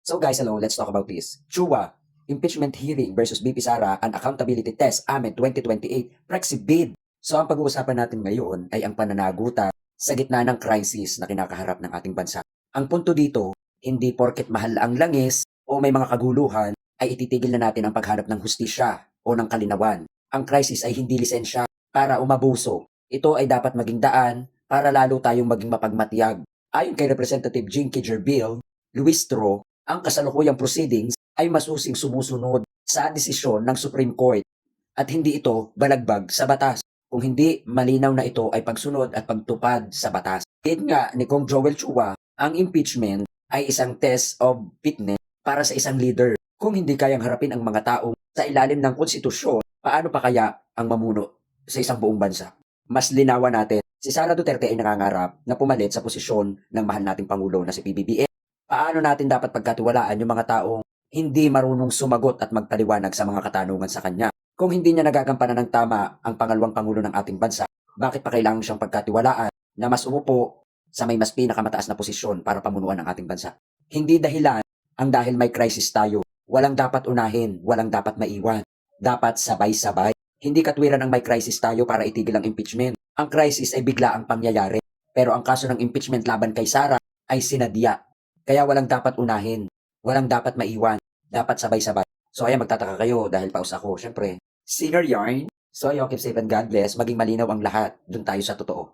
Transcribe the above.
So guys, hello, let's talk about this. Chua, impeachment hearing versus BP Sara and accountability test, AMED 2028, Brexit bid. So ang pag-uusapan natin ngayon ay ang pananagutan sa gitna ng crisis na kinakaharap ng ating bansa. Ang punto dito, hindi porket mahal ang langis o may mga kaguluhan ay ititigil na natin ang paghanap ng hustisya o ng kalinawan. Ang crisis ay hindi lisensya para umabuso. Ito ay dapat maging daan para lalo tayong maging mapagmatiyag. Ayon kay Representative Jinky Gerbil, Luistro, ang kasalukuyang proceedings ay masusing sumusunod sa desisyon ng Supreme Court at hindi ito balagbag sa batas. Kung hindi, malinaw na ito ay pagsunod at pagtupad sa batas. Kahit nga ni Kong Joel Chua, ang impeachment ay isang test of fitness para sa isang leader. Kung hindi kayang harapin ang mga taong sa ilalim ng konstitusyon, paano pa kaya ang mamuno sa isang buong bansa? Mas linawan natin, si Sara Duterte ay nangangarap na pumalit sa posisyon ng mahal nating Pangulo na si PBBM. Paano natin dapat pagkatiwalaan yung mga taong hindi marunong sumagot at magpaliwanag sa mga katanungan sa kanya? Kung hindi niya nagagampanan ng tama ang pangalawang pangulo ng ating bansa, bakit pa kailangan siyang pagkatiwalaan na mas umupo sa may mas pinakamataas na posisyon para pamunuan ang ating bansa? Hindi dahilan ang dahil may crisis tayo. Walang dapat unahin, walang dapat maiwan. Dapat sabay-sabay. Hindi katwiran ang may crisis tayo para itigil ang impeachment. Ang crisis ay bigla ang pangyayari. Pero ang kaso ng impeachment laban kay Sara ay sinadya. Kaya walang dapat unahin, walang dapat maiwan, dapat sabay-sabay. So ayan, magtataka kayo dahil paus ako, syempre. Singer yarn. So ayun, keep safe and God bless, maging malinaw ang lahat, dun tayo sa totoo.